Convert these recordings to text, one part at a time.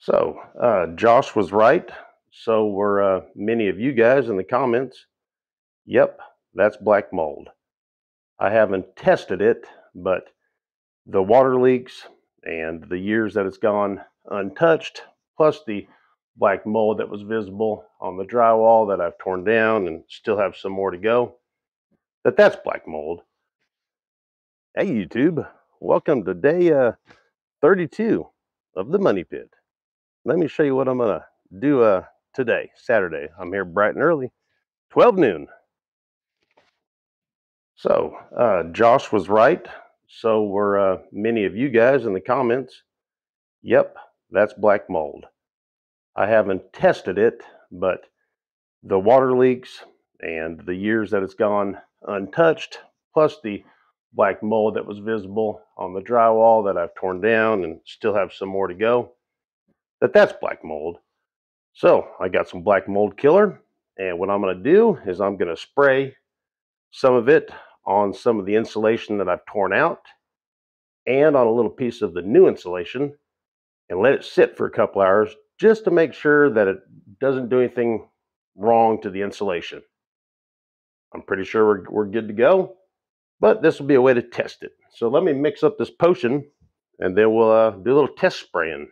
Josh was right. So were many of you guys in the comments. Yep, that's black mold. I haven't tested it, but the water leaks and the years that it's gone untouched, plus the black mold that was visible on the drywall that I've torn down and still have some more to go, that's black mold. Hey YouTube, welcome to day 32 of the Money Pit. Let me show you what I'm gonna do today, Saturday. I'm here bright and early, 12 noon. Josh was right. So were many of you guys in the comments. Yep, that's black mold. I haven't tested it, but the water leaks and the years that it's gone untouched, plus the black mold that was visible on the drywall that I've torn down and still have some more to go, that's black mold. So I got some black mold killer, and what I'm going to do is I'm going to spray some of it on some of the insulation that I've torn out and on a little piece of the new insulation and let it sit for a couple hours just to make sure that it doesn't do anything wrong to the insulation. I'm pretty sure we're good to go, but this will be a way to test it. So let me mix up this potion and then we'll do a little test spraying.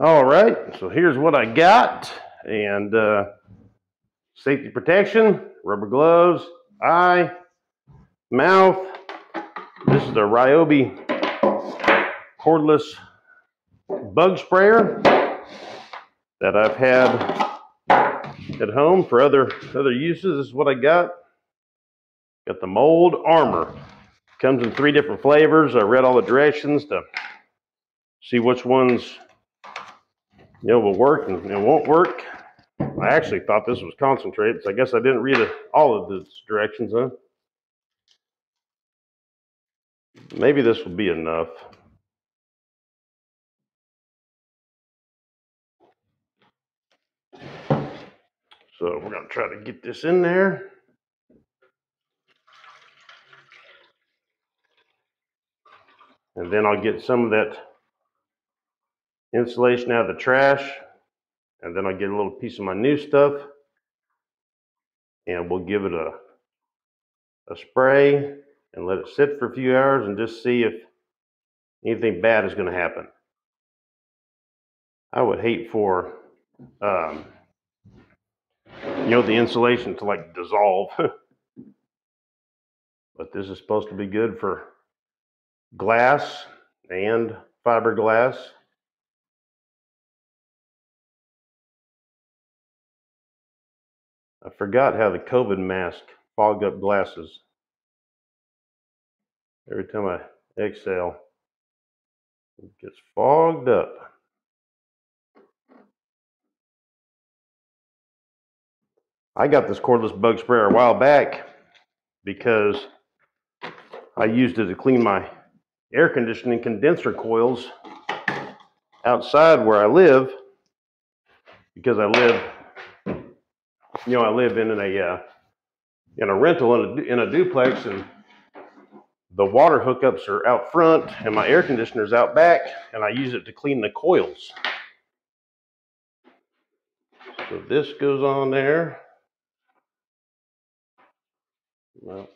All right, so here's what I got. And safety protection, rubber gloves, eye, mouth. This is the Ryobi cordless bug sprayer that I've had at home for other uses. This is what I got. Got the mold armor. Comes in 3 different flavors. I read all the directions to see which ones will work and won't work. I actually thought this was concentrate, so I guess I didn't read all of the directions, huh? Maybe this will be enough. So we're going to try to get this in there. And then I'll get some of that insulation out of the trash. And then I'll get a little piece of my new stuff. And we'll give it a spray and let it sit for a few hours and just see if anything bad is going to happen. I would hate for the insulation to like dissolve. But this is supposed to be good for glass and fiberglass. I forgot how the COVID mask fogged up glasses. Every time I exhale, it gets fogged up. I got this cordless bug sprayer a while back because I used it to clean my air conditioning condenser coils outside where I live, because I live in a rental in a duplex, and the water hookups are out front and my air conditioner's out back, and I use it to clean the coils. So this goes on there. Well,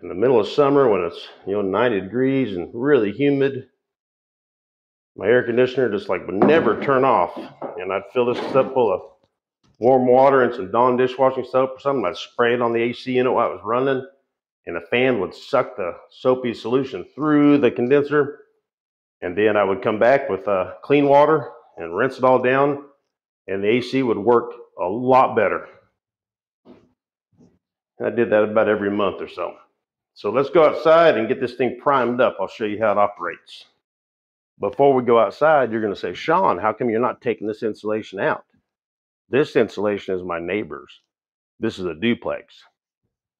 in the middle of summer when it's 90 degrees and really humid, my air conditioner just like would never turn off, and I'd fill this up full of warm water and some Dawn dishwashing soap or something. I'd spray it on the AC unit while it was running, and the fan would suck the soapy solution through the condenser, and then I would come back with clean water and rinse it all down, and the AC would work a lot better. I did that about every month or so. So let's go outside and get this thing primed up. I'll show you how it operates. Before we go outside, you're going to say, Sean, how come you're not taking this insulation out? This insulation is my neighbor's. This is a duplex.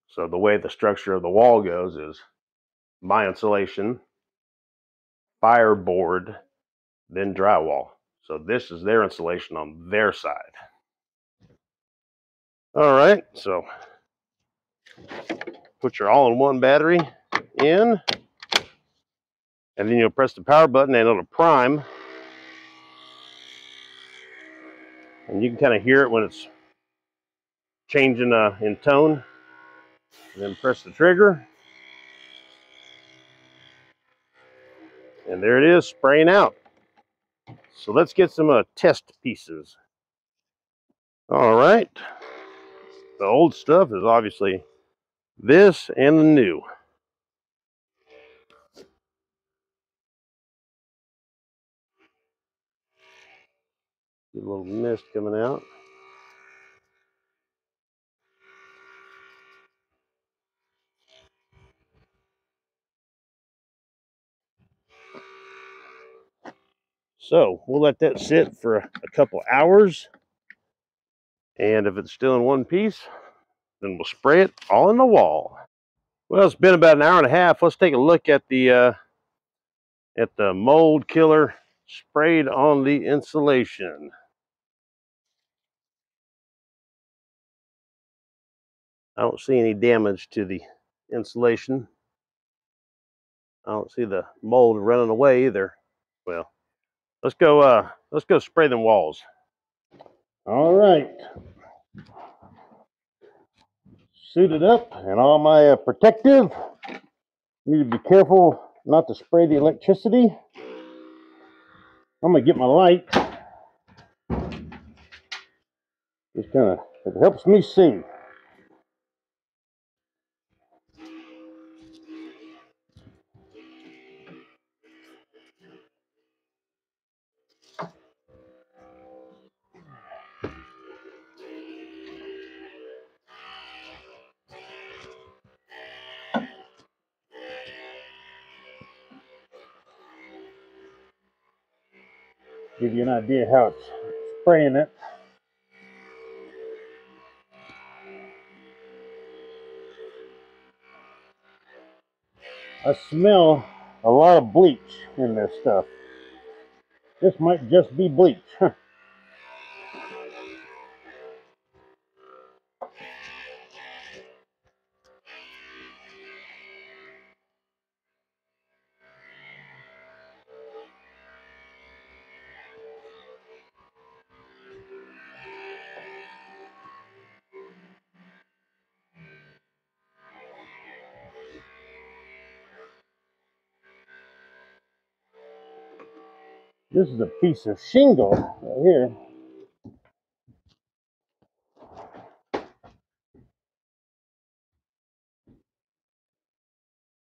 So the way the structure of the wall goes is my insulation, fireboard, then drywall. So this is their insulation on their side. All right, so put your all-in-one battery in, and then you'll press the power button and it'll prime. And you can kind of hear it when it's changing in tone. And then press the trigger. And there it is, spraying out. So let's get some test pieces. All right. The old stuff is obviously this and the new. Get a little mist coming out. So we'll let that sit for a couple hours. And if it's still in one piece, then we'll spray it all in the wall. Well, it's been about an hour and a half. Let's take a look at the mold killer sprayed on the insulation. I don't see any damage to the insulation. I don't see the mold running away either. Well, let's go spray them walls. All right. Suited up and all my protective. Need to be careful not to spray the electricity. I'm gonna get my light. Just it helps me see. Give you an idea how it's spraying it. I smell a lot of bleach in this stuff. This might just be bleach. This is a piece of shingle right here.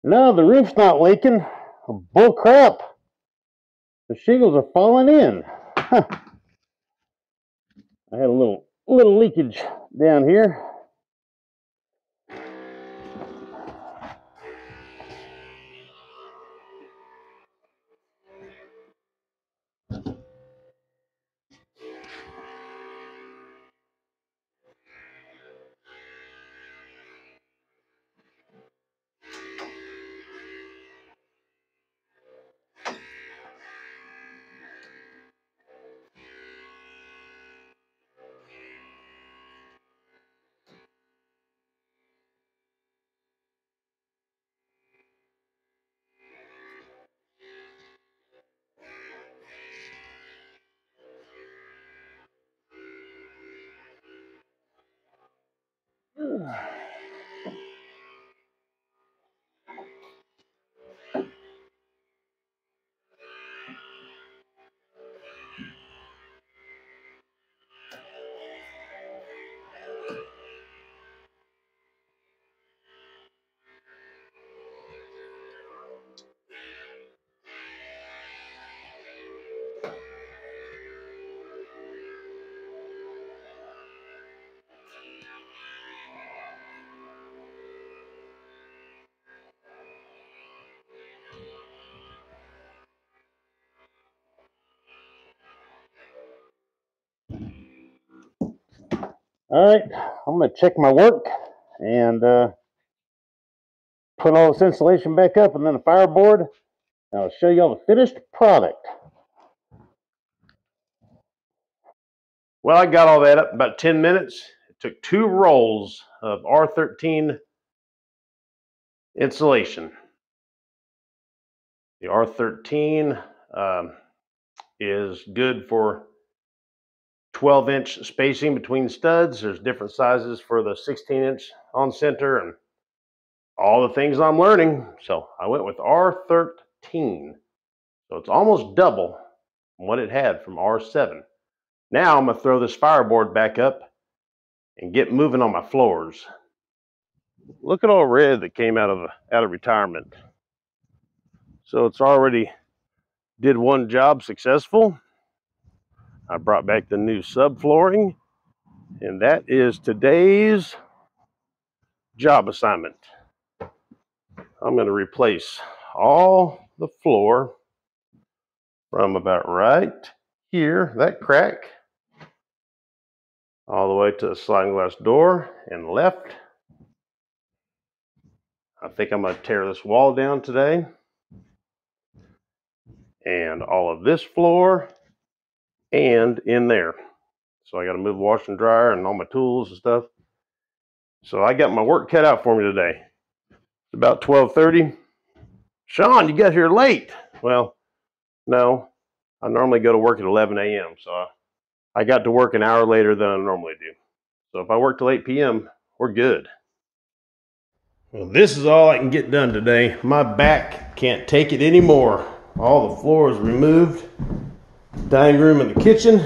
No, the roof's not leaking. Bull crap. The shingles are falling in. Huh. I had a little leakage down here. All right, I'm going to check my work and put all this insulation back up and then a fireboard. And I'll show you all the finished product. Well, I got all that up in about 10 minutes. It took 2 rolls of R13 insulation. The R13 is good for 12-inch spacing between studs. There's different sizes for the 16-inch on center and all the things I'm learning. So I went with R13. So it's almost double what it had from R7. Now I'm going to throw this fireboard back up and get moving on my floors. Look at all red that came out of retirement. So it's already did one job successful. I brought back the new subflooring, and that is today's job assignment. I'm going to replace all the floor from about right here, that crack, all the way to the sliding glass door and left. I think I'm going to tear this wall down today, and all of this floor and in there. So I got to move the washer and dryer and all my tools and stuff. So I got my work cut out for me today. It's about 12:30. Sean, you got here late. Well, no, I normally go to work at 11 a.m. So I got to work an hour later than I normally do. So if I work till 8 p.m., we're good. Well, this is all I can get done today. My back can't take it anymore. All the floor is removed. Dining room and the kitchen.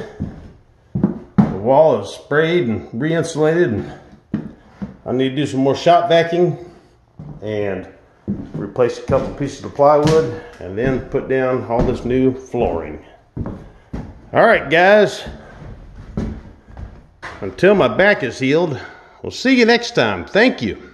The wall is sprayed and re-insulated. And I need to do some more shop vacuuming and replace a couple pieces of plywood and then put down all this new flooring. All right, guys. Until my back is healed, we'll see you next time. Thank you.